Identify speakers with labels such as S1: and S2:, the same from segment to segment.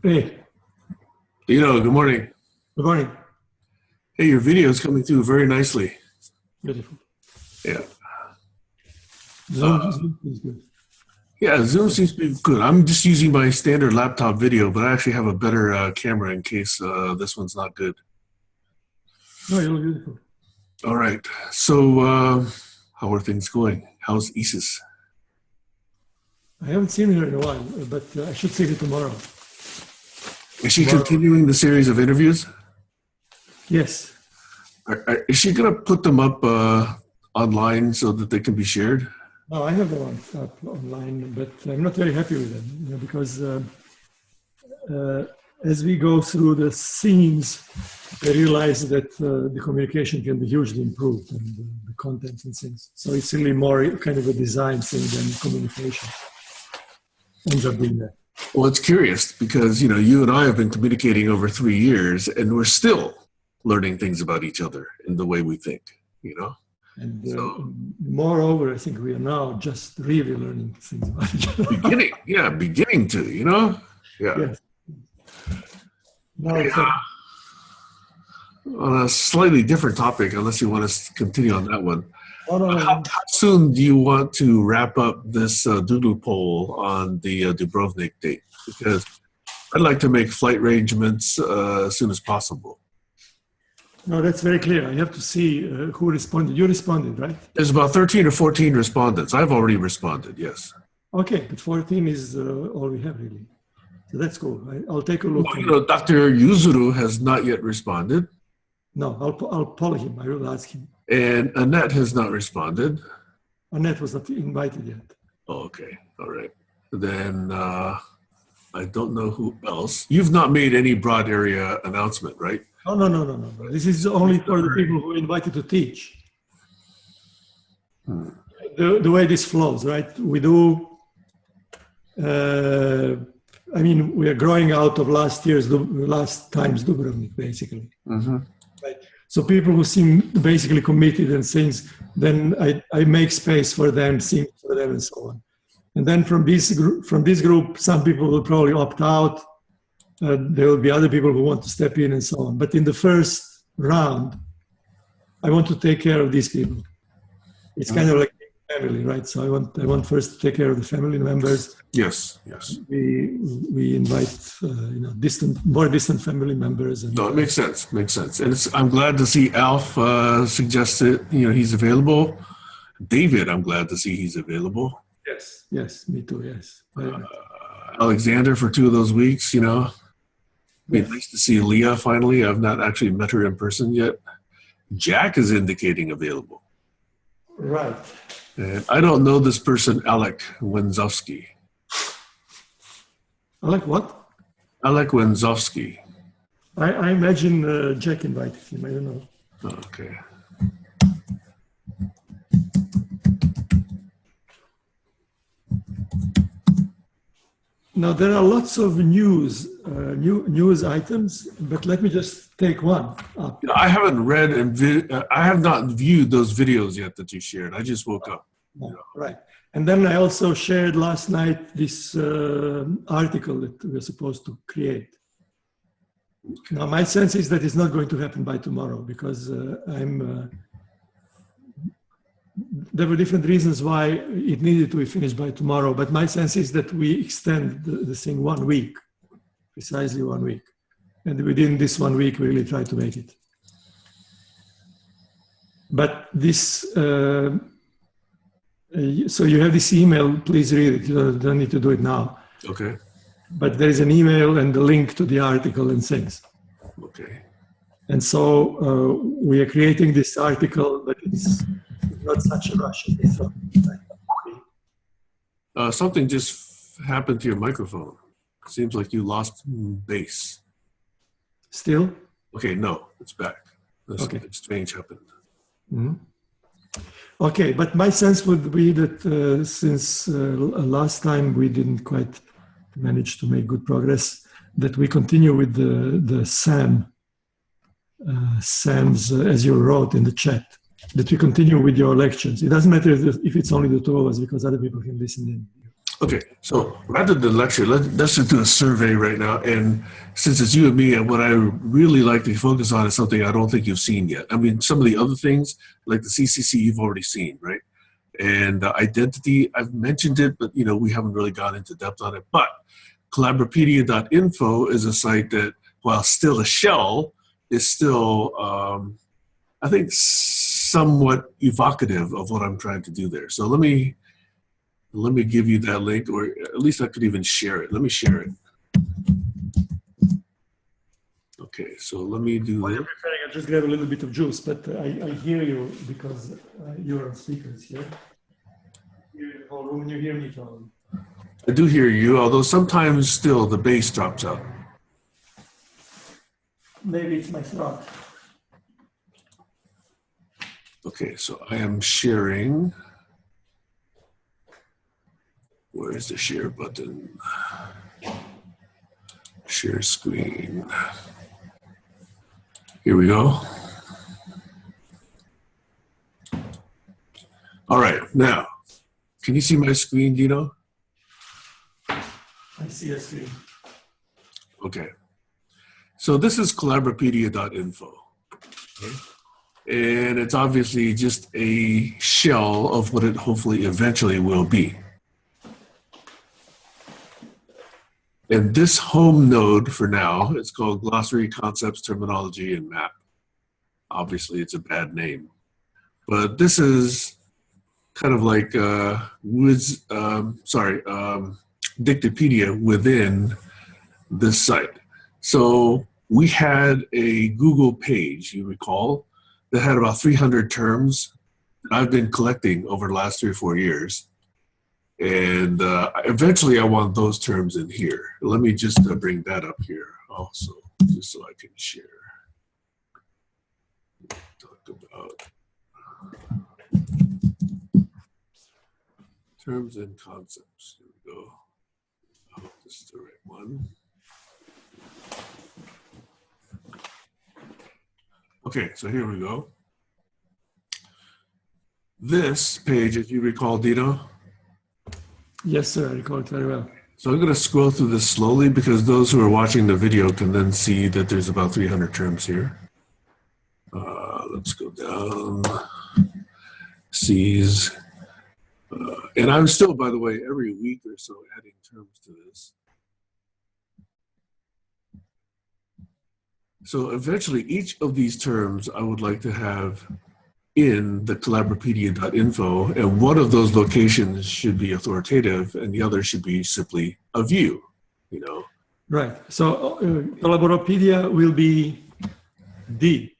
S1: Hey,
S2: Dino, good morning.
S1: good morning.
S2: Hey, your video is coming through very nicely.
S1: Beautiful.
S2: Yeah.
S1: Zoom is good.
S2: Yeah, Zoom seems to be good. I'm just using my standard laptop video, but I actually have a better camera in case this one's not good.
S1: No, you look beautiful.
S2: All right. So, how are things going? How's Isis?
S1: I haven't seen her in a while, but I should see her tomorrow.
S2: Is she
S1: Tomorrow.
S2: continuing the series of interviews?
S1: Yes.
S2: Is she going to put them up online so that they can be shared?
S1: No, I have them up online, but I'm not very happy with them, because as we go through the scenes, I realize that the communication can be hugely improved and the content and things. So it's really more kind of a design thing than communication. Ends up being that.
S2: Well, it's curious because, you and I have been communicating over 3 years and we're still learning things about each other in the way we think.
S1: And
S2: So
S1: moreover, I think we are now just really learning things about each other.
S2: beginning to. Yeah.
S1: Yes. Now
S2: Hey,
S1: it's like,
S2: on a slightly different topic, unless you want us to continue on that one.
S1: oh, no,
S2: How,
S1: no,
S2: how soon do you want to wrap up this doodle poll on the Dubrovnik date? Because I'd like to make flight arrangements as soon as possible.
S1: no, that's very clear. I have to see who responded. You responded, right?
S2: There's about 13 or 14 respondents. I've already responded, yes.
S1: Okay, but 14 is all we have really. So that's cool. I'll take a look.
S2: Well, Dr. Yuzuru has not yet responded,
S1: No, I'll poll him. I will ask him.
S2: and Annette has not responded.
S1: Annette was not invited yet.
S2: Oh, okay, all right. Then I don't know who else. You've not made any broad area announcement, right?
S1: Oh, no. This is only for the people who are invited to teach. The way this flows, right? We do, we are growing out of last time's Dubrovnik, basically.
S2: Mm-hmm.
S1: Right. So people who seem basically committed and things, then I make space for them, sing for them, and so on. And then from this group, some people will probably opt out. There will be other people who want to step in and so on. But in the first round, I want to take care of these people. It's kind of like family, right? So I want first to take care of the family members.
S2: Yes.
S1: We invite more distant family members. And,
S2: No, it makes sense. And I'm glad to see Alf suggested, he's available. David, I'm glad to see he's available.
S1: Yes, me too, yes.
S2: Alexander for 2 of those weeks, Be nice to see Leah finally. I've not actually met her in person yet. Jack is indicating available.
S1: Right.
S2: And I don't know this person, Alec Wenzowski.
S1: Alec what?
S2: Alec Wenzowski.
S1: I imagine Jack invited him, I don't know.
S2: Okay.
S1: Now there are lots of news items, but let me just take one up.
S2: I haven't read I have not viewed those videos yet that you shared. I just woke up.
S1: Right. And then I also shared last night this article that we were supposed to create. Now my sense is that it's not going to happen by tomorrow because there were different reasons why it needed to be finished by tomorrow, but my sense is that we extend the thing 1 week, precisely 1 week. And within this 1 week, we really try to make it. But this, so you have this email, please read it. You don't need to do it now.
S2: Okay.
S1: But there is an email and the link to the article and things.
S2: Okay.
S1: And so we are creating this article, but it's not such a rush.
S2: Something just happened to your microphone. Seems like you lost bass.
S1: Still?
S2: Okay, no, it's back.
S1: Okay.
S2: Something strange happened.
S1: Mm-hmm. Okay, but my sense would be that since last time we didn't quite manage to make good progress, that we continue with the Sam's, as you wrote in the chat, that we continue with your lectures. It doesn't matter if it's only the 2 of us because other people can listen in.
S2: Okay, so rather than lecture, let's just do a survey right now. And since it's you and me, and what I really like to focus on is something I don't think you've seen yet. I mean, some of the other things, like the CCC, you've already seen, right? And identity, I've mentioned it, but we haven't really gone into depth on it. But Collaborapedia.info is a site that, while still a shell, is still, I think, somewhat evocative of what I'm trying to do there. So let me give you that link, or at least I could even share it. Let me share it. Okay, so let me do
S1: While
S2: that.
S1: you're preparing, I'll just grab a little bit of juice, but I hear you because you're on speakers here. You're in the whole room, you hear me, Tom.
S2: I do hear you, although sometimes still the bass drops out.
S1: Maybe it's my throat.
S2: Okay, so I am sharing. Where is the share button? Share screen. Here we go. All right, now, can you see my screen, Dino?
S1: I see a screen.
S2: Okay. So this is Collaborapedia.info. Okay. And it's obviously just a shell of what it hopefully eventually will be. And this home node for now is called Glossary, Concepts, Terminology, and Map. Obviously, it's a bad name. But this is kind of like Dictopedia within this site. So we had a Google page, you recall, that had about 300 terms that I've been collecting over the last 3 or 4 years. And eventually I want those terms in here. Let me just bring that up here also, just so I can share. Talk about terms and concepts. Here we go. I hope this is the right one. Okay, so here we go. This page, if you recall, Dino.
S1: Yes, sir, I recall it very well.
S2: So I'm going to scroll through this slowly because those who are watching the video can then see that there's about 300 terms here. Let's go down. C's. And I'm still, by the way, every week or so adding terms to this. So eventually each of these terms I would like to have in the Collaborapedia.info, and one of those locations should be authoritative and the other should be simply a view,
S1: Right, so Collaborapedia will be D.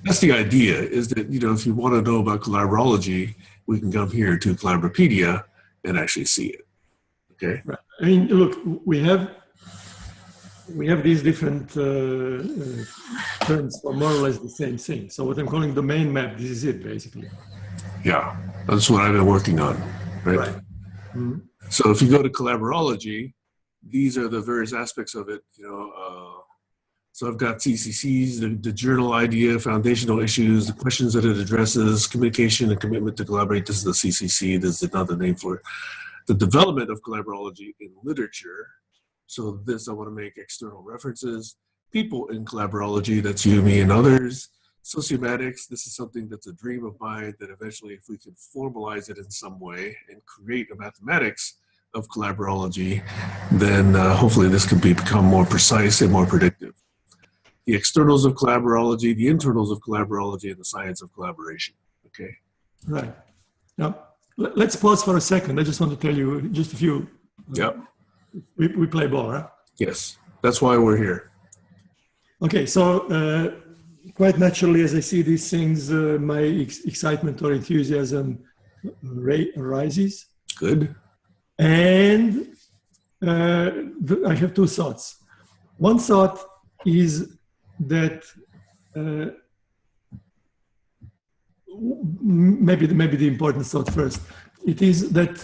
S2: That's the idea, is that, if you want to know about Collaborology, we can come here to Collaborapedia and actually see it, okay?
S1: Right. I mean, look, we have these different terms for more or less the same thing. So what I'm calling domain map, this is it, basically.
S2: Yeah, that's what I've been working on, right?
S1: Mm-hmm.
S2: So if you go to Collaborology, these are the various aspects of it, So I've got CCCs, the journal idea, foundational issues, the questions that it addresses, communication and commitment to collaborate. This is the CCC, this is another name for it. The development of collaborology in literature. So this, I want to make external references. People in collaborology, that's you, me, and others. Sociomatics, this is something that's a dream of mine that eventually, if we can formalize it in some way and create a mathematics of collaborology, then hopefully this can become more precise and more predictive. The externals of collaborology, the internals of collaborology, and the science of collaboration, okay?
S1: Right. Now, let's pause for a second. I just want to tell you just a few.
S2: Yep.
S1: We play ball, right?
S2: Yes, that's why we're here.
S1: Okay, so quite naturally, as I see these things, my excitement or enthusiasm rises.
S2: Good.
S1: And I have two thoughts. One thought is that maybe the important thought first. It is that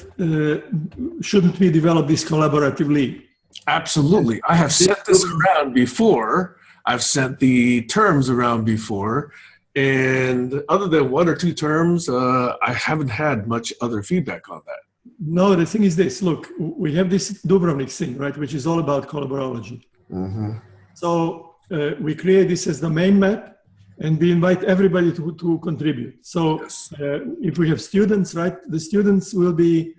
S1: shouldn't we develop this collaboratively?
S2: Absolutely. I have sent this around before. I've sent the terms around before. And other than 1 or 2 terms, I haven't had much other feedback on that.
S1: No, the thing is this. Look, we have this Dubrovnik thing, right, which is all about collaborology.
S2: Mm-hmm.
S1: So we create this as the main map, and we invite everybody to contribute. So
S2: Yes.
S1: if we have students, right, the students will be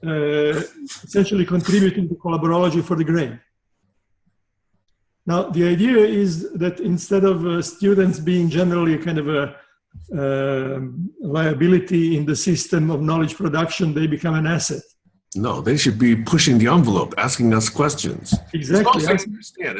S1: essentially contributing to collaborology for the grade. Now, the idea is that instead of students being generally kind of a liability in the system of knowledge production, they become an asset.
S2: No, they should be pushing the envelope, asking us questions.
S1: Exactly.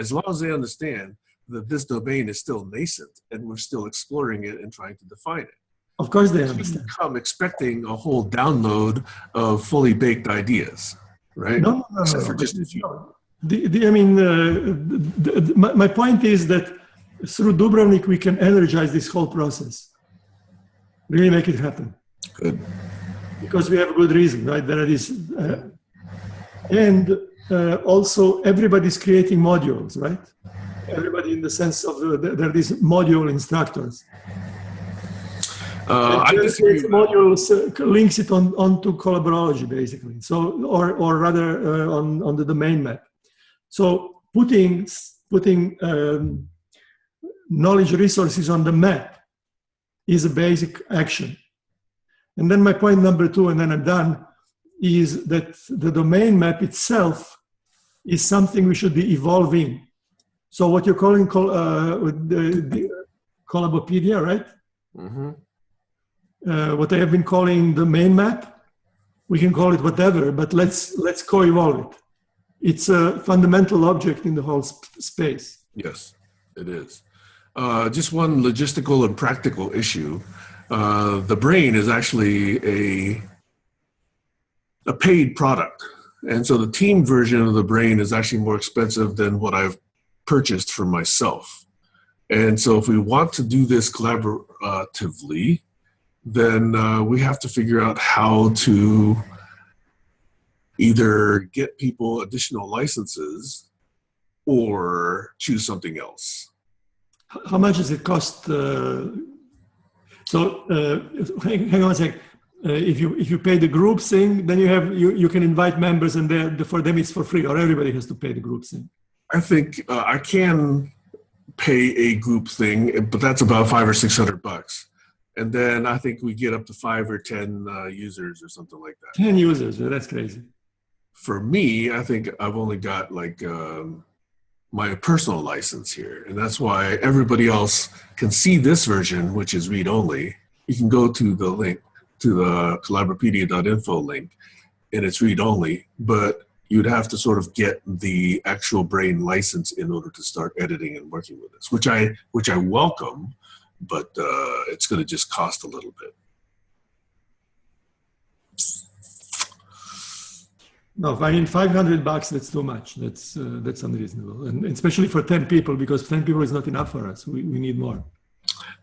S2: As long as they understand that this domain is still nascent and we're still exploring it and trying to define it.
S1: Of course they
S2: They
S1: understand.
S2: shouldn't come expecting a whole download of fully baked ideas, right?
S1: No.
S2: Except for just a few.
S1: My point is that through Dubrovnik, we can energize this whole process. Really make it happen.
S2: Good.
S1: Because we have a good reason, right? There is, and also everybody's creating modules, right? Everybody in the sense of there are these module instructors.
S2: I disagree.
S1: Modules links it onto Collaborology, basically. So, or rather, on the domain map. So putting knowledge resources on the map is a basic action. And then my point number 2, and then I'm done, is that the domain map itself is something we should be evolving. So what you're calling the Collaborapedia, right?
S2: Mm-hmm.
S1: What I have been calling the main map, we can call it whatever, but let's co-evolve it. It's a fundamental object in the whole space.
S2: Yes, it is. Just one logistical and practical issue. The brain is actually a paid product. And so the team version of the brain is actually more expensive than what I've purchased for myself. And so if we want to do this collaboratively, then we have to figure out how to either get people additional licenses or choose something else.
S1: How much does it cost? Hang on a sec. If you pay the group thing, then you can invite members, and for them it's for free, or everybody has to pay the group thing.
S2: I think I can pay a group thing, but that's about $500 or $600. And then I think we get up to 5 or 10 users or something like that.
S1: 10 users, that's crazy.
S2: For me, I think I've only got like my personal license here. And that's why everybody else can see this version, which is read-only. You can go to the link, to the Collaborapedia.info link, and it's read-only. But you'd have to sort of get the actual brain license in order to start editing and working with this, which I welcome, but it's going to just cost a little bit.
S1: No, I mean $500. That's too much. That's unreasonable, and especially for 10 people, because 10 people is not enough for us. We need more.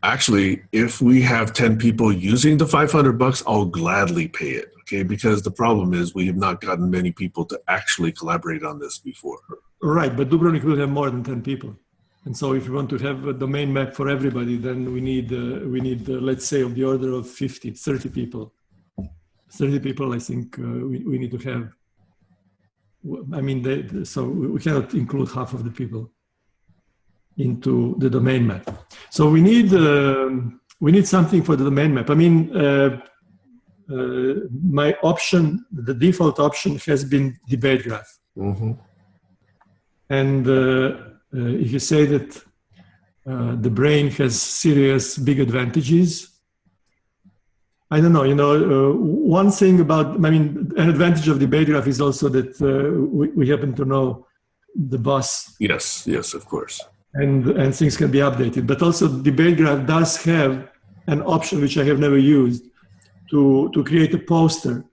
S2: Actually, if we have 10 people using the $500, I'll gladly pay it. Okay, because the problem is we have not gotten many people to actually collaborate on this before.
S1: Right, but Dubrovnik will have more than 10 people, and so if you want to have a domain map for everybody, then we need let's say of the order of 30 people. 30 people, I think we need to have. I mean, so we cannot include half of the people into the domain map. So we need something for the domain map. I mean, my option, the default option, has been debate graph.
S2: Mm-hmm.
S1: And if you say that the brain has serious big advantages, I don't know, one thing about, I mean, an advantage of debate graph is also that we happen to know the boss.
S2: Yes, of course.
S1: And things can be updated. But also debate graph does have an option, which I have never used, to create a poster.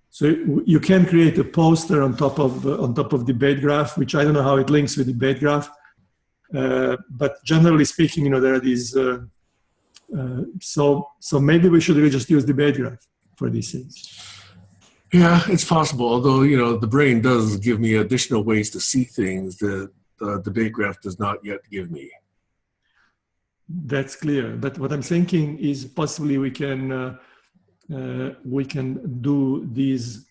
S1: So you can create a poster on top of debate graph, which I don't know how it links with debate graph. But generally speaking, there are these, so maybe we should really just use debate graph for these things.
S2: Yeah, it's possible. Although, the brain does give me additional ways to see things that the debate graph does not yet give me.
S1: That's clear. But what I'm thinking is possibly we can we can do these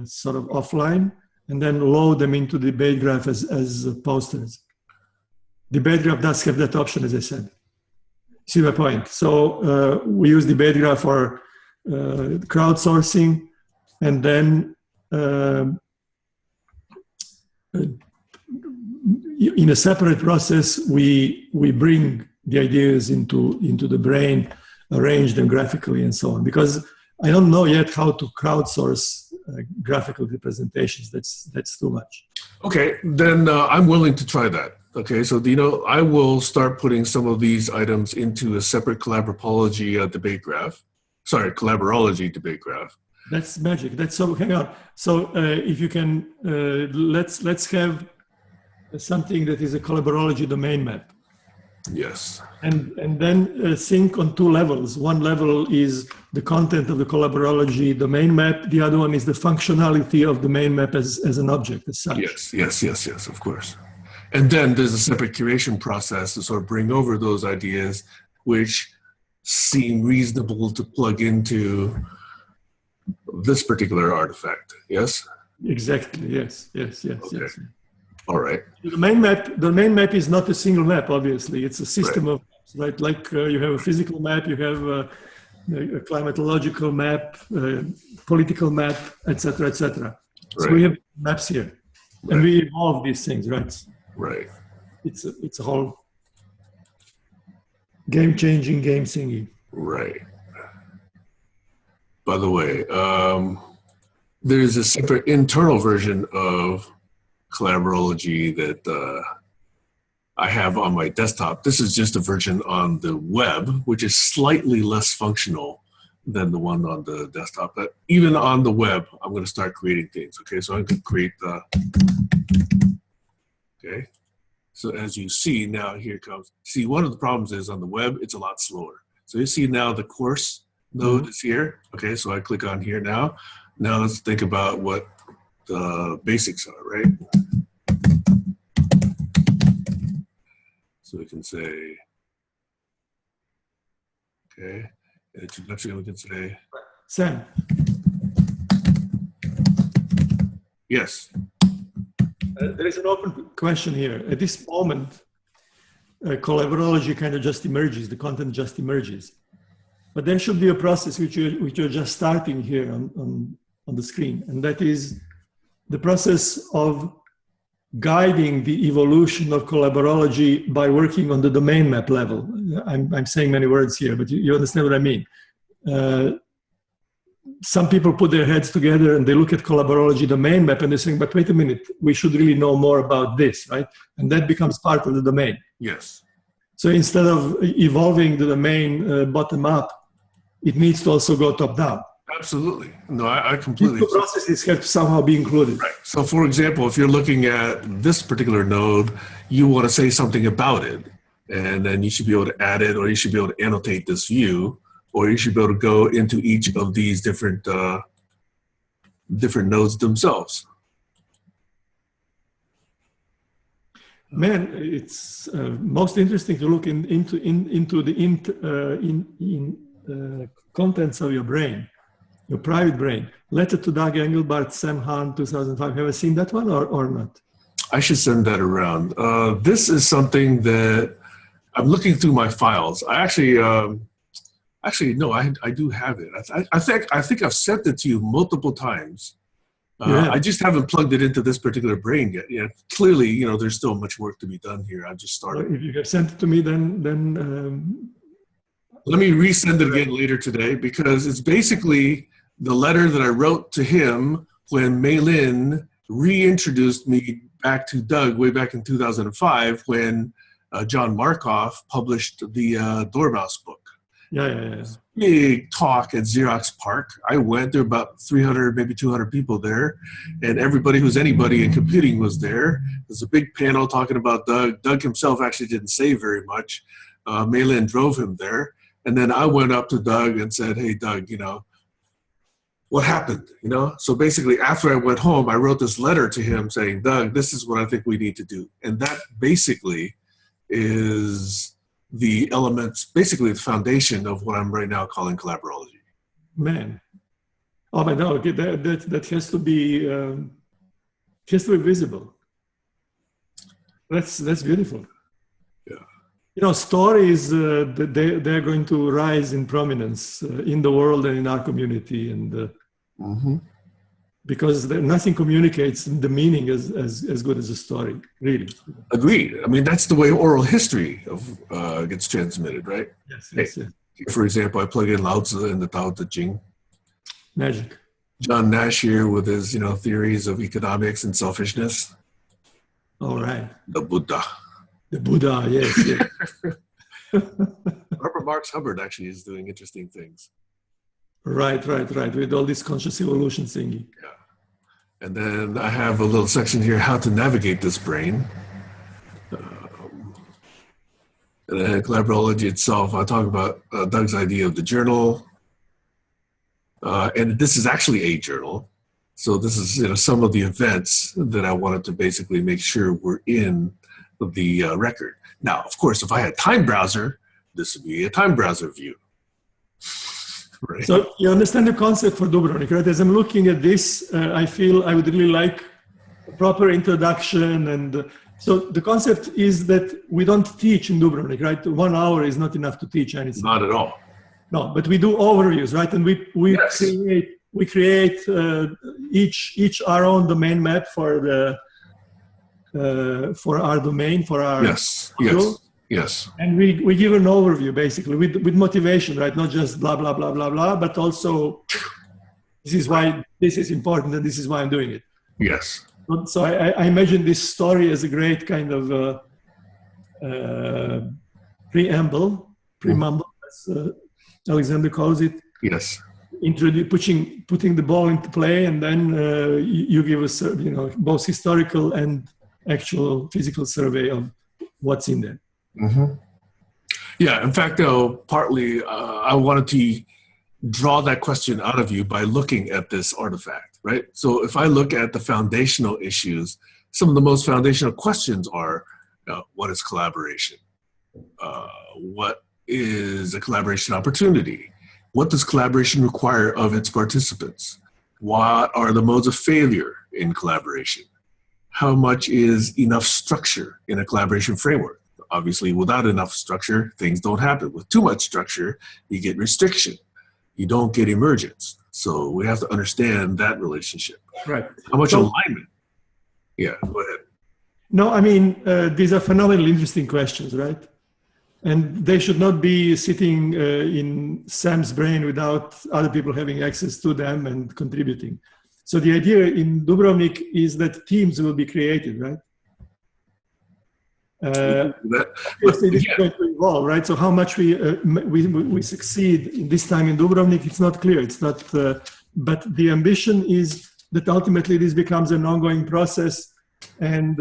S1: sort of offline and then load them into the debate graph as posters. Debate graph does have that option, as I said. See my point? So we use debate graph for crowdsourcing, and then in a separate process, we bring the ideas into the brain, arrange them graphically, and so on. Because I don't know yet how to crowdsource graphical representations. That's too much.
S2: Okay, then I'm willing to try that. Okay, so Dino, I will start putting some of these items into a separate Collaborapedia debate graph. Sorry, Collaborology debate graph.
S1: That's magic. That's so. Hang on. So if you can, let's have something that is a Collaborology domain map.
S2: Yes.
S1: And then sync on two levels. One level is the content of the Collaborology domain map. The other one is the functionality of the domain map as an object as such.
S2: Yes, of course. And then there's a separate curation process to sort of bring over those ideas which seem reasonable to plug into this particular artifact. Yes?
S1: Exactly. Yes.
S2: Okay. Yes. All right.
S1: The domain map is not a single map, obviously. It's a system of maps, right? Like you have a physical map, you have a climatological map, political map, etc., etc. Right. So we have maps here, and we evolve these things, right?
S2: Right.
S1: It's a whole game-changing, game-singing.
S2: Right. By the way, there's a separate internal version of Collaborology that I have on my desktop. This is just a version on the web, which is slightly less functional than the one on the desktop. But even on the web, I'm going to start creating things. Okay, so I'm going to create the. Okay, so as you see now, here comes. See, one of the problems is on the web, it's a lot slower. So you see now the course node is here. Okay, so I click on here now. Now let's think about what the basics are, right? So we can say, okay, introduction, we can say.
S1: Sam.
S2: Yes.
S1: There is an open question here. At this moment, Collaborology kind of just emerges, the content just emerges. But there should be a process which you're just starting here on the screen, and that is the process of guiding the evolution of Collaborology by working on the domain map level. I'm saying many words here, but you understand what I mean. Some people put their heads together and they look at Collaborology domain map and they're saying, but wait a minute, we should really know more about this, right? And that becomes part of the domain.
S2: Yes.
S1: So instead of evolving the domain bottom up, it needs to also go top down.
S2: Absolutely. No, I completely.
S1: These two processes have to somehow be included.
S2: Right. So for example, if you're looking at this particular node, you want to say something about it, and then you should be able to add it, or you should be able to annotate this view, or you should be able to go into each of these different nodes themselves.
S1: Man, it's most interesting to look into the contents of your brain, your private brain. Letter to Doug Engelbart, Sam Hahn, 2005. Have I seen that one or not? I
S2: should send that around. This is something that I'm looking through my files. I actually no, I do have it. I think I've sent it to you multiple times. I just haven't plugged it into this particular brain yet. Yeah, clearly, there's still much work to be done here. I've just started.
S1: Well, if you have sent it to me, then
S2: let me resend it again later today, because it's basically the letter that I wrote to him when Mei-Lin reintroduced me back to Doug way back in 2005 when John Markoff published the Dormouse book.
S1: Yeah.
S2: Big talk at Xerox Park. I went. There were about 300, maybe 200 people there, and everybody who's anybody in computing was there. There's a big panel talking about Doug. Doug himself actually didn't say very much. Mei-Lin drove him there, and then I went up to Doug and said, "Hey, Doug, what happened?" So basically, after I went home, I wrote this letter to him saying, "Doug, this is what I think we need to do," and that basically is the elements, basically the foundation of what I'm right now calling Collaborology.
S1: Man. Oh my no, okay, that has to be visible. That's beautiful.
S2: Yeah.
S1: You know, stories they're going to rise in prominence in the world and in our community, and because nothing communicates the meaning as good as a story, really.
S2: Agreed. I mean, that's the way oral history gets transmitted, right?
S1: Yes,
S2: Hey,
S1: yes, yes.
S2: for example, I plug in Lao Tzu and the Tao Te Ching.
S1: Magic.
S2: John Nash here with his, theories of economics and selfishness.
S1: All right.
S2: The Buddha.
S1: The Buddha, yes, yes.
S2: Robert Marx Hubbard actually is doing interesting things.
S1: Right. With all this conscious evolution thingy.
S2: Yeah. And then I have a little section here, how to navigate this brain. And then Collaborology itself, I'll talk about Doug's idea of the journal. And this is actually a journal. So this is some of the events that I wanted to basically make sure were in the record. Now, of course, if I had Time Browser, this would be a Time Browser view. Right.
S1: So you understand the concept for Dubrovnik, right? As I'm looking at this, I feel I would really like a proper introduction. And so the concept is that we don't teach in Dubrovnik, right? 1 hour is not enough to teach anything.
S2: Not at all.
S1: No, but we do overviews, right? And we
S2: Yes.
S1: create each our own domain map for our domain, for our module.
S2: Yes.
S1: And we give an overview basically with motivation, right? Not just blah blah blah blah blah, but also this is why this is important and this is why I'm doing it.
S2: Yes.
S1: So I imagine this story as a great kind of preamble, as Alexander calls it.
S2: Yes.
S1: Putting the ball into play, and then you give us both historical and actual physical survey of what's in there.
S2: Yeah, in fact, partly I wanted to draw that question out of you by looking at this artifact, right? So if I look at the foundational issues, some of the most foundational questions are, what is collaboration? What is a collaboration opportunity? What does collaboration require of its participants? What are the modes of failure in collaboration? How much is enough structure in a collaboration framework? Obviously, without enough structure, things don't happen. With too much structure, you get restriction. You don't get emergence. So we have to understand that relationship.
S1: Right.
S2: How much alignment? Yeah, go ahead.
S1: No, I mean, these are phenomenally interesting questions, right? And they should not be sitting in Sam's brain without other people having access to them and contributing. So the idea in Dubrovnik is that teams will be created, right? Obviously, this is going to evolve, right? So how much we succeed in this time in Dubrovnik, it's not clear. It's not, but the ambition is that ultimately this becomes an ongoing process, and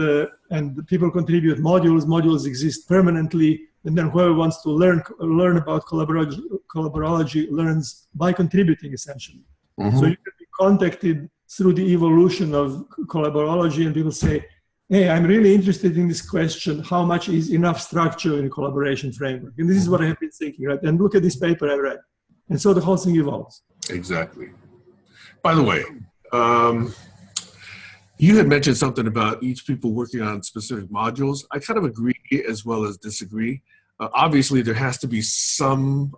S1: people contribute modules. Modules exist permanently, and then whoever wants to learn about collaborology learns by contributing, essentially. So you can be contacted through the evolution of collaborology, and people say, hey, I'm really interested in this question. How much is enough structure in a collaboration framework? And this is what I have been thinking, right? And look at this paper I read. And so the whole thing evolves.
S2: Exactly. By the way, you had mentioned something about each people working on specific modules. I kind of agree as well as disagree. Obviously, there has to be some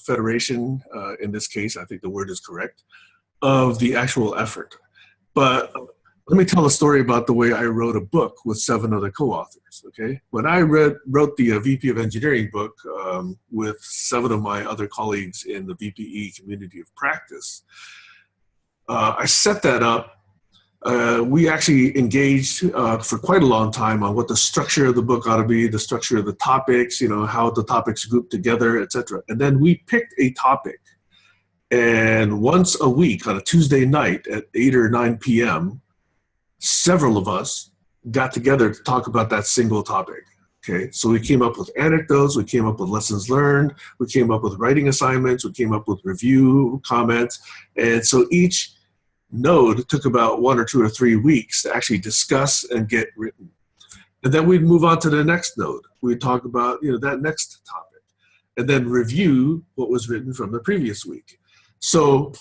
S2: federation, in this case, I think the word is correct, of the actual effort. But let me tell a story about the way I wrote a book with 7 other co-authors, okay? When I wrote the VP of Engineering book with 7 of my other colleagues in the VPE community of practice, I set that up. We actually engaged for quite a long time on what the structure of the book ought to be, the structure of the topics, how the topics group together, etc. And then we picked a topic. And once a week on a Tuesday night at 8 or 9 p.m., several of us got together to talk about that single topic. Okay, so we came up with anecdotes, we came up with lessons learned, we came up with writing assignments, we came up with review comments, and so each node took about 1 or 2 or 3 weeks to actually discuss and get written. And then we'd move on to the next node. We'd talk about that next topic, and then review what was written from the previous week. So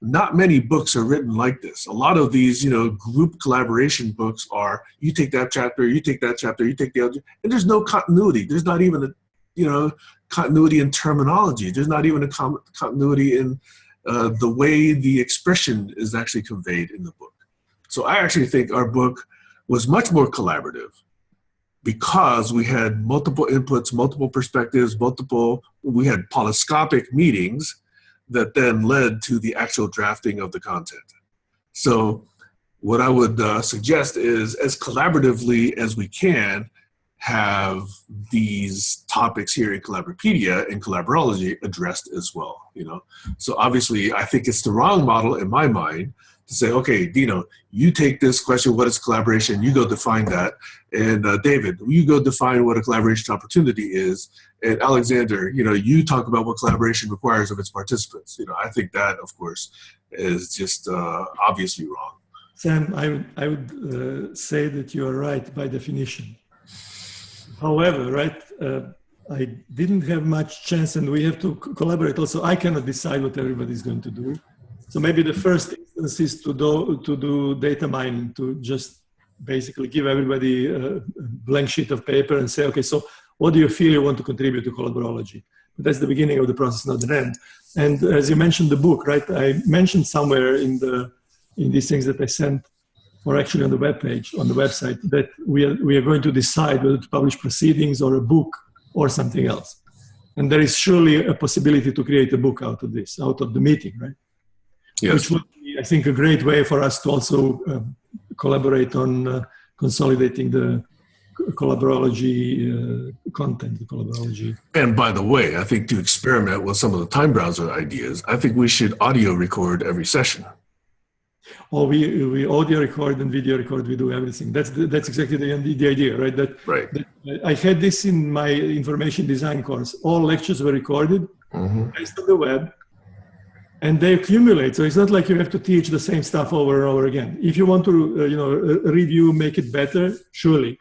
S2: not many books are written like this. A lot of these, group collaboration books are, you take that chapter, you take that chapter, you take the other, and there's no continuity. There's not even continuity in terminology. There's not even a continuity in the way the expression is actually conveyed in the book. So I actually think our book was much more collaborative because we had multiple inputs, multiple perspectives, we had polyscopic meetings that then led to the actual drafting of the content. So what I would suggest is, as collaboratively as we can, have these topics here in Collaborapedia and Collaborology addressed as well. So obviously I think it's the wrong model in my mind to say, okay, Dino, you take this question, what is collaboration? You go define that. And David, you go define what a collaboration opportunity is. And Alexander, you talk about what collaboration requires of its participants. I think that, of course, is just obviously wrong.
S1: Sam, I would say that you are right by definition. However, right, I didn't have much chance, and we have to collaborate also. I cannot decide what everybody's going to do. So maybe the first instance is to do data mining, to just basically give everybody a blank sheet of paper and say, okay, so what do you feel you want to contribute to Collaborology? But that's the beginning of the process, not the end. And as you mentioned the book, right? I mentioned somewhere in these things that I sent, or actually on the webpage, on the website, that we are going to decide whether to publish proceedings or a book or something else. And there is surely a possibility to create a book out of this, out of the meeting, right?
S2: Yes.
S1: Which would be, I think, a great way for us to also collaborate on consolidating the Collaborology content, the Collaborology.
S2: And by the way, I think to experiment with some of the time browser ideas, I think we should audio record every session.
S1: Or we audio record and video record, we do everything. That's exactly the idea, right? That I had this in my information design course. All lectures were recorded, placed on the web, and they accumulate. So it's not like you have to teach the same stuff over and over again. If you want to, review, make it better, surely.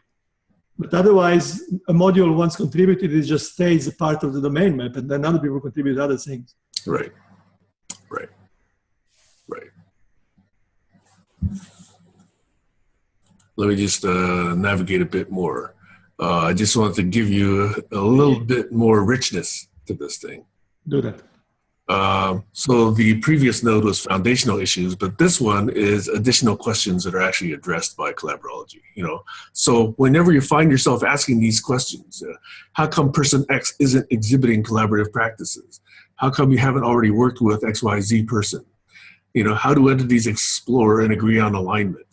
S1: But otherwise, a module once contributed, it just stays a part of the domain map, and then other people contribute other things.
S2: Right. Let me just navigate a bit more. I just wanted to give you a little bit more richness to this thing.
S1: Do that.
S2: So the previous node was foundational issues, but this one is additional questions that are actually addressed by Collaborology. So whenever you find yourself asking these questions, how come person X isn't exhibiting collaborative practices? How come you haven't already worked with XYZ person? How do entities explore and agree on alignment?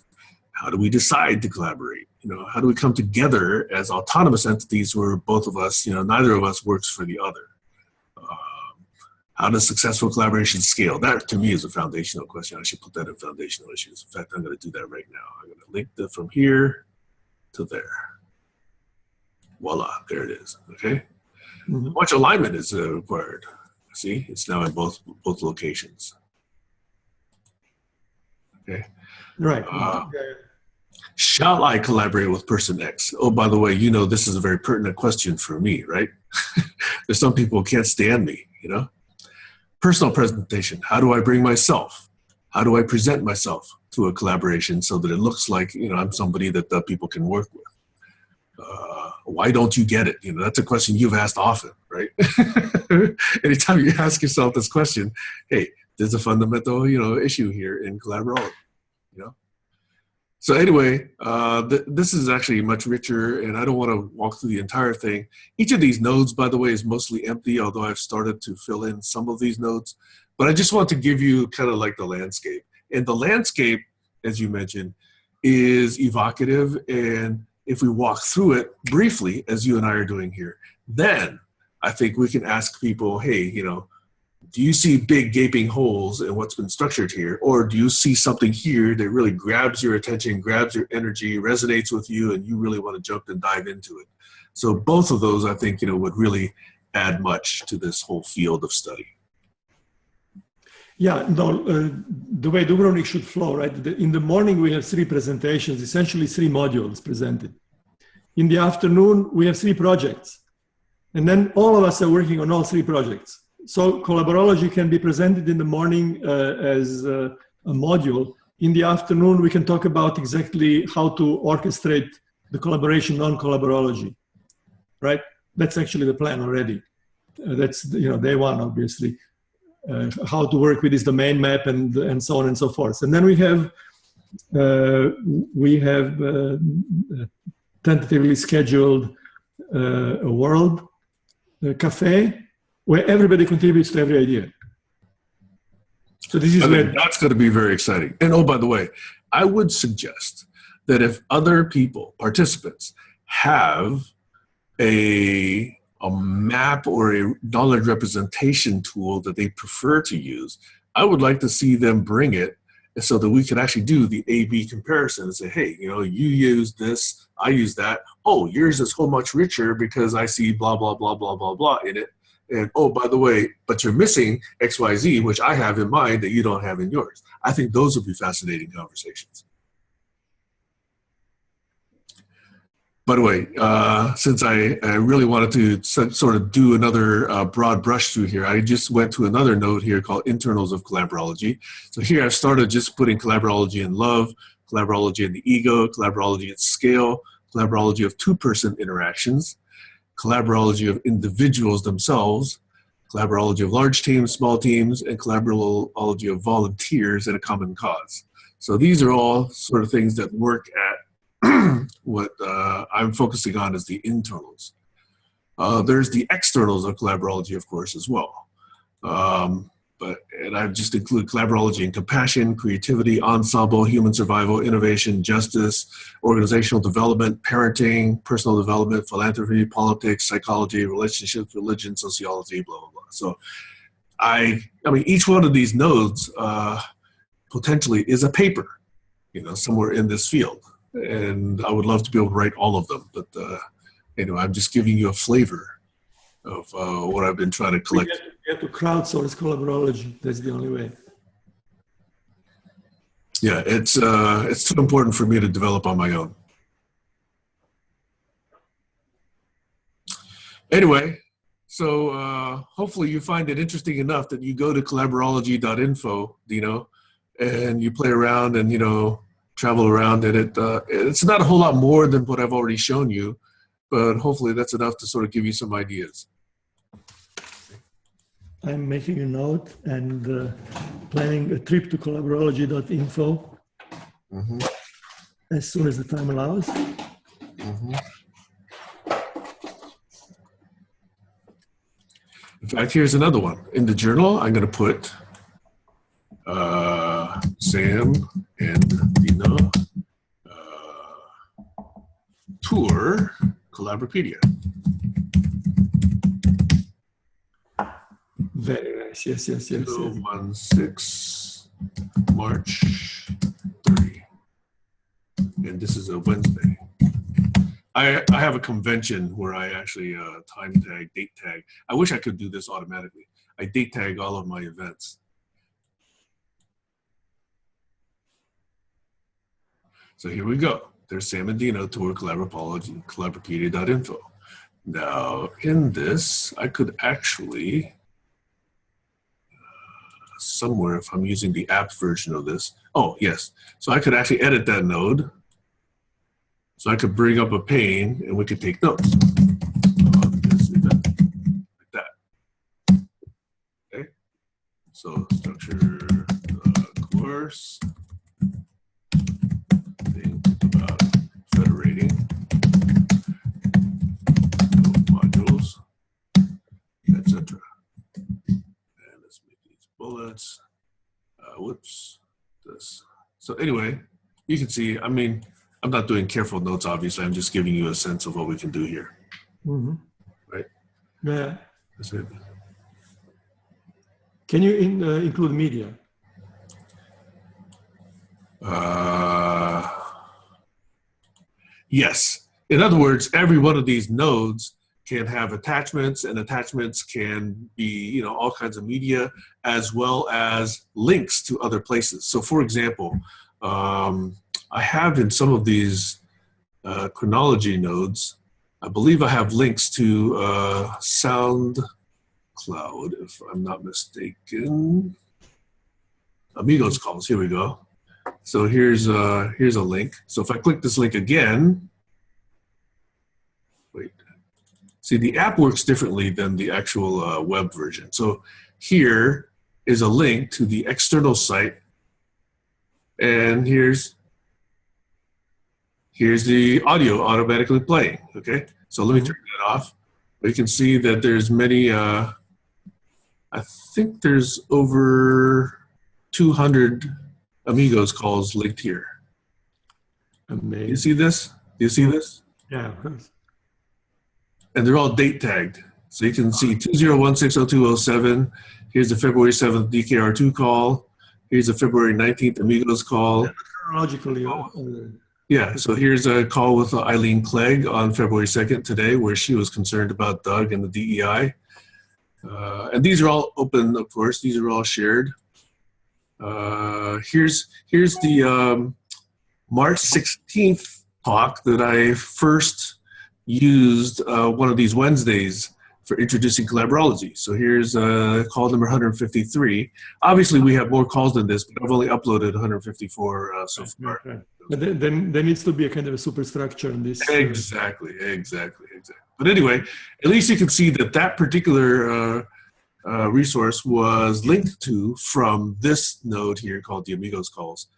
S2: How do we decide to collaborate? How do we come together as autonomous entities where both of us, neither of us works for the other? How does successful collaboration scale? That, to me, is a foundational question. I should put that in foundational issues. In fact, I'm going to do that right now. I'm going to link that from here to there. Voila, there it is. Okay. How much alignment is required? See, it's now in both locations. Okay.
S1: Right.
S2: Shall I collaborate with person X? Oh, by the way, this is a very pertinent question for me, right? There's some people who can't stand me, Personal presentation. How do I bring myself? How do I present myself to a collaboration so that it looks like, I'm somebody that people can work with? Why don't you get it? That's a question you've asked often, right? Anytime you ask yourself this question, hey, there's a fundamental, issue here in Collaborology, So anyway, this is actually much richer, and I don't want to walk through the entire thing. Each of these nodes, by the way, is mostly empty, although I've started to fill in some of these nodes. But I just want to give you kind of like the landscape. And the landscape, as you mentioned, is evocative. And if we walk through it briefly, as you and I are doing here, then I think we can ask people, hey, do you see big gaping holes in what's been structured here? Or do you see something here that really grabs your attention, grabs your energy, resonates with you, and you really want to jump and dive into it? So both of those, I think, would really add much to this whole field of study.
S1: Yeah, no, the way Dubrovnik should flow, right? In the morning, we have 3 presentations, essentially 3 modules presented. In the afternoon, we have 3 projects. And then all of us are working on all 3 projects. So Collaborology can be presented in the morning as a module. In the afternoon, we can talk about exactly how to orchestrate the collaboration on Collaborology, right? That's actually the plan already. That's day one, obviously. How to work with this domain map and so on and so forth. And then we have tentatively scheduled a world cafe where everybody contributes to every idea. So this is where
S2: that's going to be very exciting. And oh, by the way, I would suggest that if other people, participants, have a map or a knowledge representation tool that they prefer to use, I would like to see them bring it so that we could actually do the A/B comparison and say, hey, you use this, I use that. Oh, yours is so much richer because I see blah, blah, blah, blah, blah, blah in it. And oh, by the way, but you're missing XYZ, which I have in mind that you don't have in yours. I think those would be fascinating conversations. By the way, since I really wanted to sort of do another broad brush through here, I just went to another note here called Internals of Collaborology. So here I've started just putting Collaborology in love, Collaborology in the ego, Collaborology in scale, Collaborology of two-person interactions, Collaborology of individuals themselves, Collaborology of large teams, small teams, and Collaborology of volunteers in a common cause. So these are all sort of things that work at what I'm focusing on is the internals. There's the externals of Collaborology, of course, as well. And I've just included Collaborology in compassion, creativity, ensemble, human survival, innovation, justice, organizational development, parenting, personal development, philanthropy, politics, psychology, relationships, religion, sociology, blah, blah, blah. So I mean, each one of these nodes potentially is a paper, somewhere in this field. And I would love to be able to write all of them. But anyway, I'm just giving you a flavor of what I've been trying to collect.
S1: You have to crowdsource Collaborology. That's the only way.
S2: Yeah, it's too important for me to develop on my own. Anyway, so hopefully you find it interesting enough that you go to Collaborology.info, Dino, and you play around and, travel around in it. It's not a whole lot more than what I've already shown you, but hopefully that's enough to sort of give you some ideas.
S1: I'm making a note and planning a trip to Collaborology.info as soon as the time allows.
S2: In fact, here's another one. In the journal, I'm going to put Sam and Dino tour Collaborapedia.
S1: Very nice. Yes.
S2: 16 March 30. And this is a Wednesday. I have a convention where I actually time tag, date tag. I wish I could do this automatically. I date tag all of my events. So here we go. There's Sam and Dino tour Collaborapedia.info. Now in this, I could actually, somewhere if I'm using the app version of this, oh yes. So I could actually edit that node. So I could bring up a pane and we could take notes on this event, like that. Okay. So structure the course. Think about federating modules, etc. And let's make these bullets. Whoops. This. So anyway, you can see, I mean, I'm not doing careful notes, obviously. I'm just giving you a sense of what we can do here. Right?
S1: Yeah.
S2: That's it.
S1: Can you include media?
S2: Yes. In other words, every one of these nodes can have attachments, and attachments can be, all kinds of media, as well as links to other places. So for example, I have in some of these chronology nodes, I believe I have links to sound cloud, if I'm not mistaken. Amigos calls, here we go. So here's a link. So if I click this link again, wait, see the app works differently than the actual web version. So here is a link to the external site, and here's the audio automatically playing, okay? So let me turn that off. You can see that there's many, I think there's over 200 Amigos calls linked here.
S1: Amazing.
S2: You see this? Do you see this?
S1: Yeah, of course.
S2: And they're all date tagged. So you can see 20160207. Here's the February 7th DKR2 call. Here's the February 19th Amigos call.
S1: Chronologically.
S2: Yeah, so here's a call with Eileen Clegg on February 2nd today, where she was concerned about Doug and the DEI. And these are all open, of course. These are all shared. Here's the March 16th talk that I first used one of these Wednesdays for introducing Collaborology. So here's call number 153. Obviously, we have more calls than this, but I've only uploaded 154 so far.
S1: Okay. But then there needs to be a kind of a superstructure in this.
S2: Exactly. But anyway, at least you can see that particular resource was linked to from this node here called the Amigos calls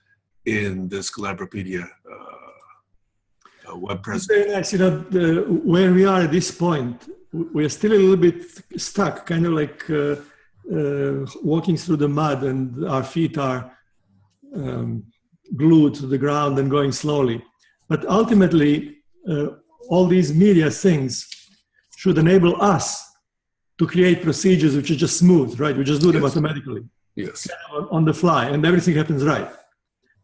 S2: in this Collaborapedia web presence.
S1: Very nice. You know, where we are at this point, we are still a little bit stuck, kind of like walking through the mud, and our feet are glued to the ground and going slowly. But ultimately, all these media things should enable us to create procedures which are just smooth, right? We just do them automatically.
S2: Yes.
S1: Kind of on the fly, and everything happens right.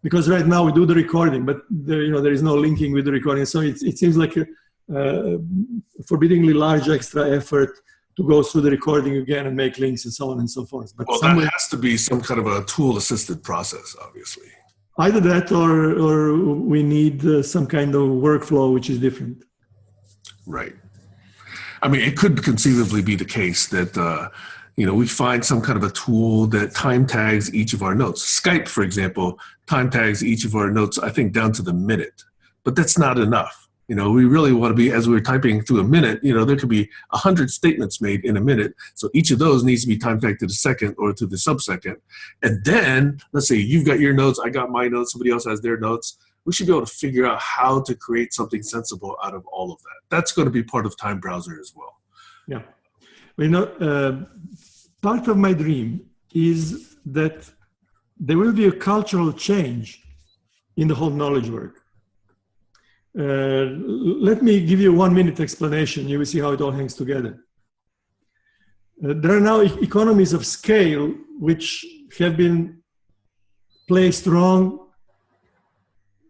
S1: Because right now we do the recording, but there is no linking with the recording. So it seems like a forbiddingly large extra effort to go through the recording again and make links and so on and so forth. But
S2: well, that has to be some kind of a tool-assisted process, obviously.
S1: Either that, or we need some kind of workflow which is different.
S2: Right. I mean, it could conceivably be the case that we find some kind of a tool that time tags each of our notes. Skype, for example, time tags each of our notes, I think, down to the minute. But that's not enough. We really want to be, as we're typing through a minute, there could be 100 statements made in a minute. So each of those needs to be time tagged to the second or to the subsecond. And then, let's say you've got your notes, I got my notes, somebody else has their notes. We should be able to figure out how to create something sensible out of all of that. That's going to be part of Time Browser as well.
S1: Yeah. Part of my dream is that there will be a cultural change in the whole knowledge work. Let me give you a 1-minute explanation. You will see how it all hangs together. There are now economies of scale which have been placed wrong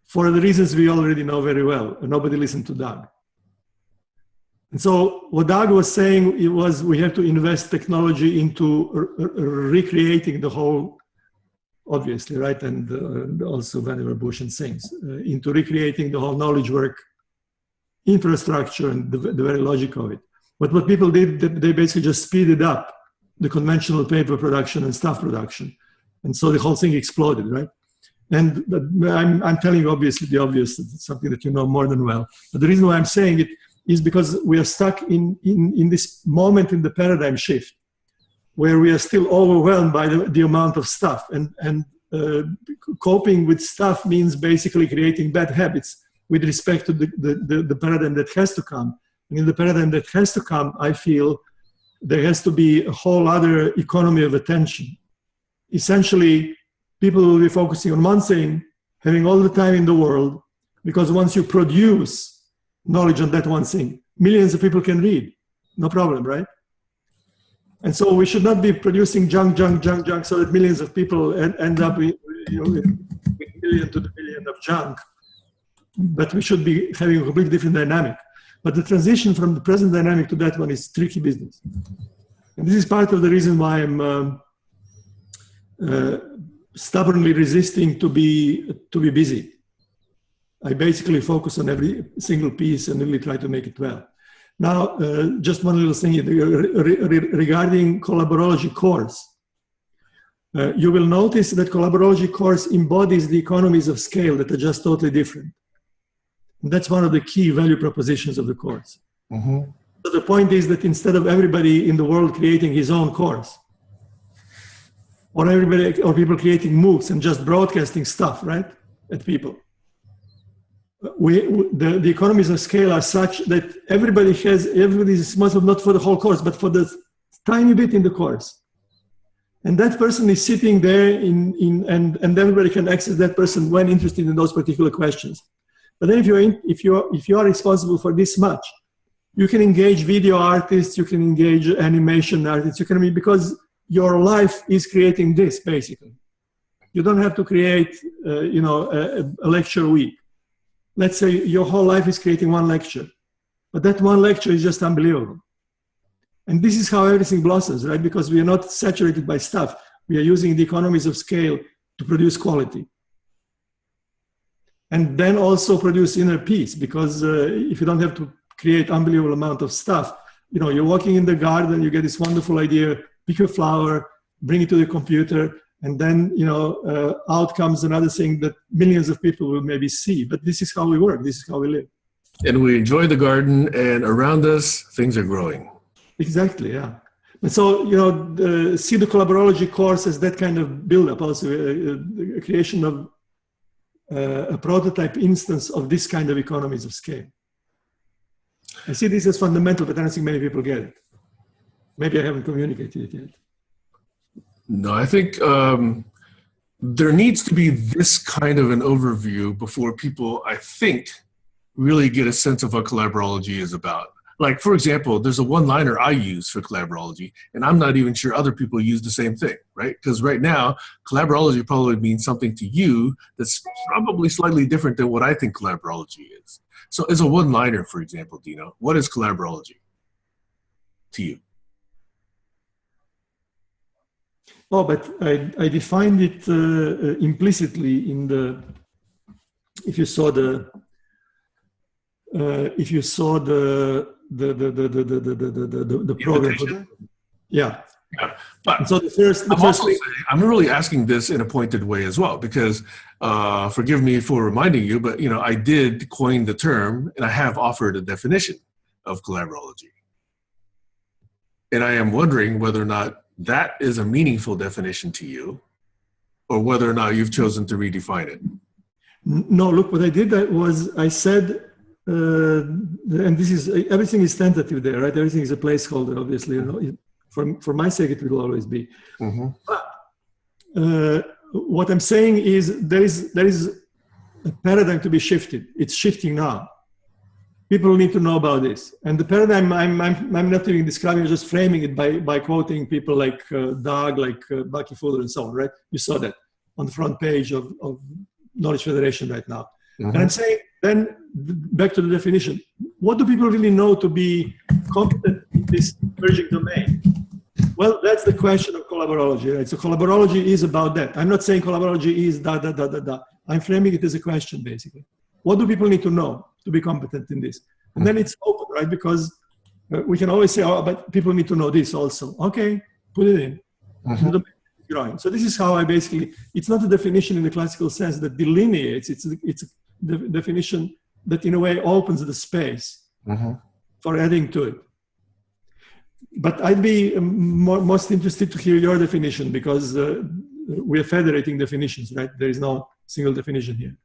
S1: for the reasons we already know very well. Nobody listened to Doug. And so what Doug was saying, it was we have to invest technology into recreating the whole, obviously, right? And also Vannevar Bush and things, into recreating the whole knowledge work infrastructure and the very logic of it. But what people did, they basically just speeded up the conventional paper production and stuff production. And so the whole thing exploded, right? And I'm telling you obviously the obvious, it's something that you know more than well. But the reason why I'm saying it is because we are stuck in this moment in the paradigm shift where we are still overwhelmed by the amount of stuff. And coping with stuff means basically creating bad habits with respect to the paradigm that has to come. And in the paradigm that has to come, I feel there has to be a whole other economy of attention. Essentially, people will be focusing on one thing, having all the time in the world, because once you produce knowledge on that one thing, millions of people can read, no problem, right? And so we should not be producing junk so that millions of people end up with million to the billion of junk. But we should be having a completely different dynamic. But the transition from the present dynamic to that one is tricky business. And this is part of the reason why I'm stubbornly resisting to be busy. I basically focus on every single piece and really try to make it well. Now, just one little thing regarding Collaborology course. You will notice that Collaborology course embodies the economies of scale that are just totally different. And that's one of the key value propositions of the course.
S2: Mm-hmm.
S1: So the point is that instead of everybody in the world creating his own course, or people creating MOOCs and just broadcasting stuff, right, at people, the economies of scale are such that everybody is responsible not for the whole course, but for the tiny bit in the course. And that person is sitting there and everybody can access that person when interested in those particular questions. But then if you are responsible for this much, you can engage video artists, you can engage animation artists, because your life is creating this basically. You don't have to create, a lecture a week. Let's say your whole life is creating one lecture, but that one lecture is just unbelievable. And this is how everything blossoms, right? Because we are not saturated by stuff. We are using the economies of scale to produce quality. And then also produce inner peace, because if you don't have to create unbelievable amount of stuff, you're walking in the garden, you get this wonderful idea, pick a flower, bring it to the computer, and then, out comes another thing that millions of people will maybe see. But this is how we work. This is how we live.
S2: And we enjoy the garden, and around us, things are growing.
S1: Exactly, yeah. And so, see the Collaborology course as that kind of build-up, also a creation of a prototype instance of this kind of economies of scale. I see this as fundamental, but I don't think many people get it. Maybe I haven't communicated it yet.
S2: No, I think there needs to be this kind of an overview before people, I think, really get a sense of what Collaborology is about. Like, for example, there's a one-liner I use for Collaborology, and I'm not even sure other people use the same thing, right? Because right now, Collaborology probably means something to you that's probably slightly different than what I think Collaborology is. So as a one-liner, for example, Dino, what is Collaborology to you?
S1: Oh, but I defined it implicitly in if you saw the program. Yeah.
S2: But
S1: and so
S2: I'm really asking this in a pointed way as well, because forgive me for reminding you, but I did coin the term, and I have offered a definition of Collaborology. And I am wondering whether or not that is a meaningful definition to you, or whether or not you've chosen to redefine it.
S1: No, look, what I did was I said, and this is, everything is tentative there, right? Everything is a placeholder, obviously. For my sake, it will always be.
S2: Mm-hmm.
S1: But what I'm saying is there is a paradigm to be shifted. It's shifting now. People need to know about this. And the paradigm, I'm not even describing, just framing it by quoting people like Doug, like Bucky Fuller, and so on, right? You saw that on the front page of Knowledge Federation right now.
S2: Mm-hmm.
S1: And I'm saying, then back to the definition. What do people really know to be competent in this emerging domain? Well, that's the question of Collaborology, right? So Collaborology is about that. I'm not saying Collaborology is da. I'm framing it as a question, basically. What do people need to know to be competent in this? And then it's open, right? Because we can always say, oh, but people need to know this also. Okay, put it in. Mm-hmm. So this is how I basically, it's not a definition in the classical sense that delineates, it's the definition that in a way opens the space for adding to it. But I'd be most interested to hear your definition, because we're federating definitions, right? There is no single definition here.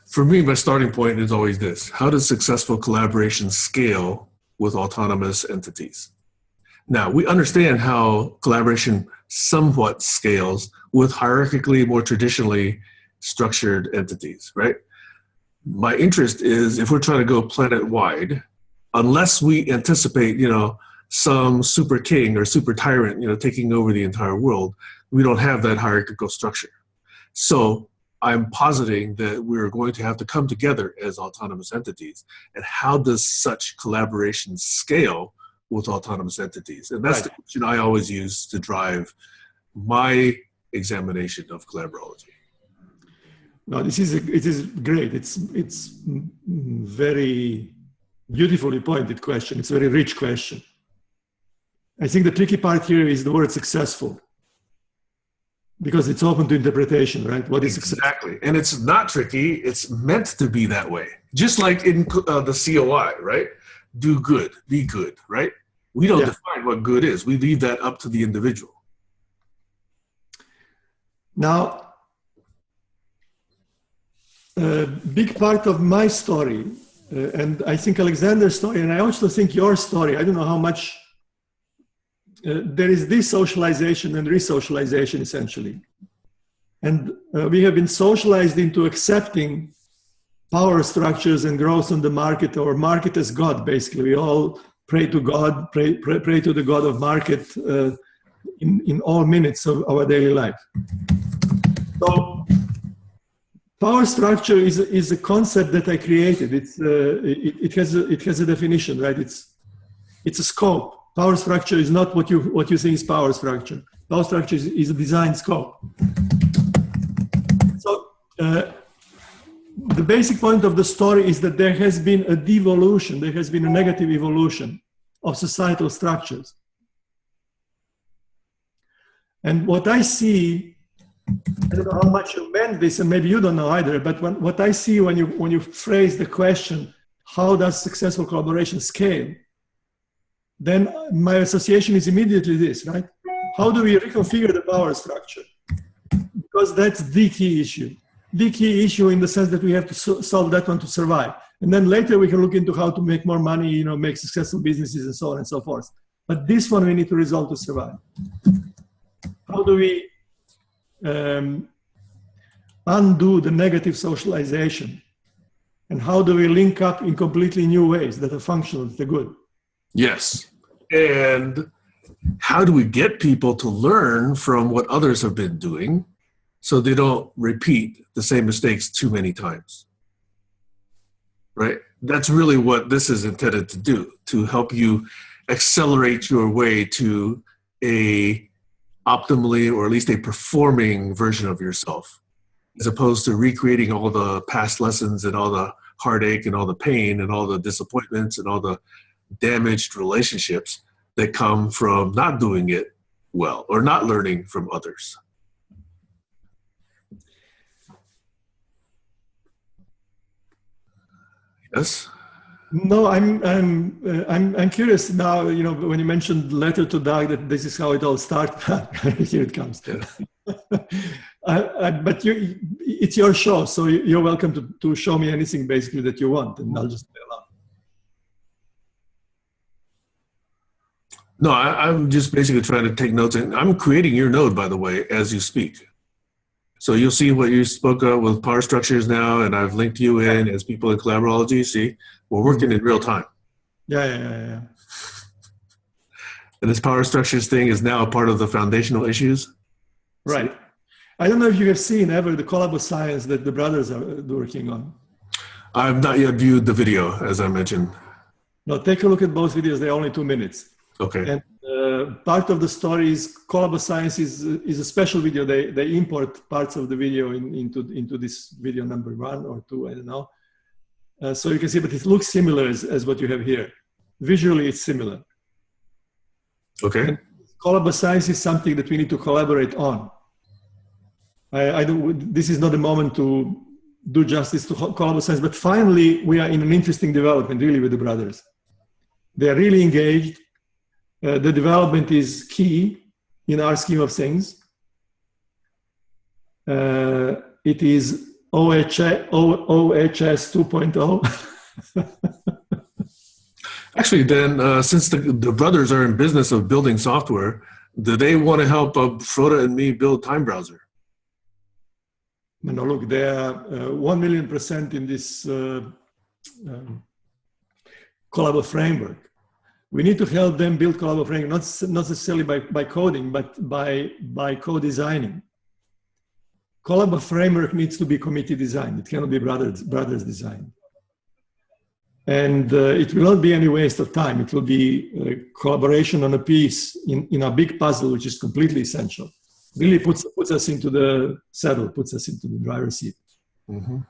S2: For me, my starting point is always this: how does successful collaboration scale with autonomous entities? Now, we understand how collaboration somewhat scales with hierarchically, more traditionally structured entities, right? My interest is, if we're trying to go planet-wide, unless we anticipate, some super king or super tyrant, taking over the entire world, we don't have that hierarchical structure. So I'm positing that we're going to have to come together as autonomous entities. And how does such collaboration scale with autonomous entities? And that's the question I always use to drive my examination of Collaborology.
S1: No, it is great. It's very Beautifully pointed question. It's a very rich question. I think the tricky part here is the word successful, because it's open to interpretation, right? What is success?
S2: Exactly. And it's not tricky. It's meant to be that way. Just like in the COI, right? Do good, be good, right? We don't define what good is. We leave that up to the individual.
S1: Now, a big part of my story, and I think Alexander's story, and I also think your story, I don't know how much, there is desocialization and resocialization essentially. And we have been socialized into accepting power structures and growth on the market, or market as God, basically. We all pray to God, pray to the God of market in all minutes of our daily life. So power structure is a concept that I created. It has a definition, right? It's a scope. Power structure is not what you think is power structure. Power structure is a design scope. So the basic point of the story is that there has been a devolution, there has been a negative evolution of societal structures. And what I see, I don't know how much you meant this, and maybe you don't know either, but what I see when you phrase the question, how does successful collaboration scale? Then my association is immediately this, right? How do we reconfigure the power structure? Because that's the key issue. The key issue in the sense that we have to solve that one to survive. And then later we can look into how to make more money, you know, make successful businesses and so on and so forth. But this one we need to resolve to survive. How do we undo the negative socialization? And how do we link up in completely new ways that are functional, that are good?
S2: Yes. And how do we get people to learn from what others have been doing so they don't repeat the same mistakes too many times? Right? That's really what this is intended to do, to help you accelerate your way to a optimally, or at least a performing version of yourself, as opposed to recreating all the past lessons and all the heartache and all the pain and all the disappointments and all the damaged relationships that come from not doing it well or not learning from others. Yes?
S1: No, I'm curious now, you know, when you mentioned letter to Doug, that this is how it all started. Here it comes.
S2: Yeah.
S1: But it's your show, so you're welcome to show me anything basically that you want, and I'll just play along.
S2: No, I'm just basically trying to take notes, and I'm creating your node, by the way, as you speak. So you'll see what you spoke of with power structures now, and I've linked you in as people in Collaborology. See, we're working in real time.
S1: Yeah.
S2: And this power structures thing is now a part of the foundational issues.
S1: Right. I don't know if you have seen ever the Collabo science that the brothers are working on.
S2: I've not yet viewed the video, as I mentioned.
S1: No, take a look at both videos. They're only 2 minutes.
S2: Okay.
S1: And part of the story is Collabo Science is a special video. They import parts of the video into this video number 1 or 2, I don't know. So you can see, but it looks similar as what you have here. Visually, it's similar.
S2: Okay.
S1: And Collabo Science is something that we need to collaborate on. This is not the moment to do justice to Collabo Science, but finally we are in an interesting development really with the brothers. They are really engaged. The development is key in our scheme of things. It is OHS 2.0.
S2: Actually, then, since the brothers are in business of building software, do they want to help Frode and me build Time Browser?
S1: No, look, they are 1,000,000% in this Collabo framework. We need to help them build Collabo framework, not necessarily by coding, but by co-designing. Collabo framework needs to be committee designed. It cannot be brothers design. And it will not be any waste of time. It will be a collaboration on a piece in a big puzzle, which is completely essential. Really puts us into the saddle, puts us into the driver's seat.
S2: Mm-hmm.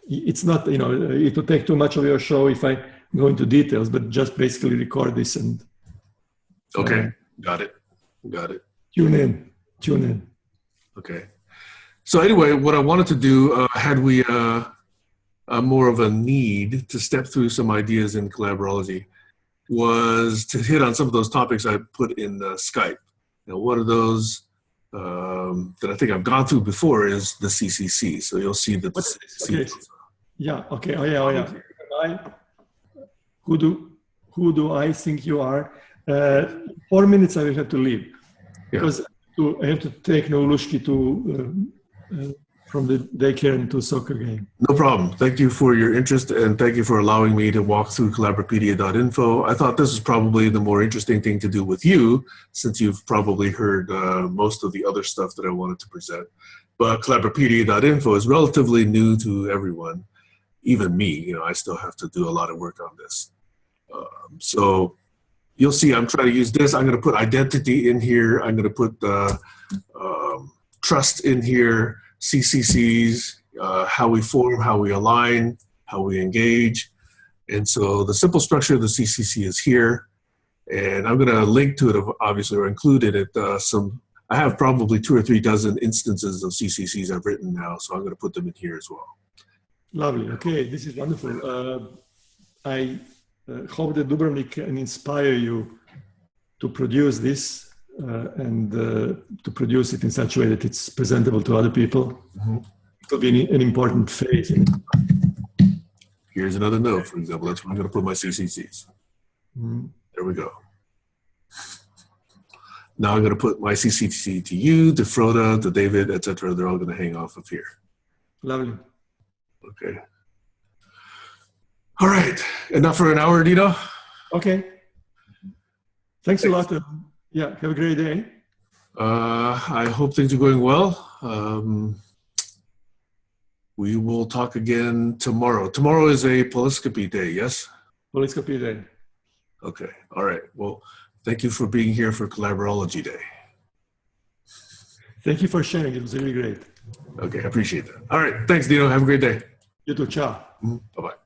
S1: it's not, you know, it would take too much of your show if I go into details, but just basically record this and
S2: Okay, got it.
S1: tune in.
S2: Okay. So anyway, what I wanted to do, had we more of a need to step through some ideas in Collaborology, was to hit on some of those topics I put in Skype. You know, one of those that I think I've gone through before is the CCC. So you'll see that.
S1: Okay. Yeah. Okay. Oh yeah. Who do I think you are? 4 minutes I will have to leave because I have to take Noulushki to from the daycare into soccer game.
S2: No problem. Thank you for your interest and thank you for allowing me to walk through Collaborapedia.info. I thought this was probably the more interesting thing to do with you since you've probably heard most of the other stuff that I wanted to present. But Collaborapedia.info is relatively new to everyone, even me. You know, I still have to do a lot of work on this. So you'll see I'm trying to use this. I'm going to put identity in here. I'm going to put trust in here. CCCs, how we form, how we align, how we engage. And so the simple structure of the CCC is here. And I'm going to link to it, obviously, or include in it I have probably 2 or 3 dozen instances of CCCs I've written now. So I'm going to put them in here as well.
S1: Lovely. Okay, this is wonderful. I hope that Dubrovnik can inspire you to produce this. And to produce it in such a way that it's presentable to other people. Mm-hmm. It will be an important phase in it.
S2: Here's another note, for example. That's where I'm going to put my CCCs. Mm-hmm. There we go. Now I'm going to put my CCC to you, to Froda, to David, etc. They're all going to hang off of here.
S1: Lovely.
S2: Okay. All right. Enough for an hour, Dino?
S1: Okay. Thanks a lot. Yeah, have a great day.
S2: I hope things are going well. We will talk again tomorrow. Tomorrow is a Polyscopy day, yes?
S1: Polyscopy day.
S2: Okay, all right. Well, thank you for being here for Collaborology Day.
S1: Thank you for sharing. It was really great.
S2: Okay, I appreciate that. All right, thanks, Dino. Have a great day.
S1: You too. Ciao.
S2: Mm-hmm. Bye-bye.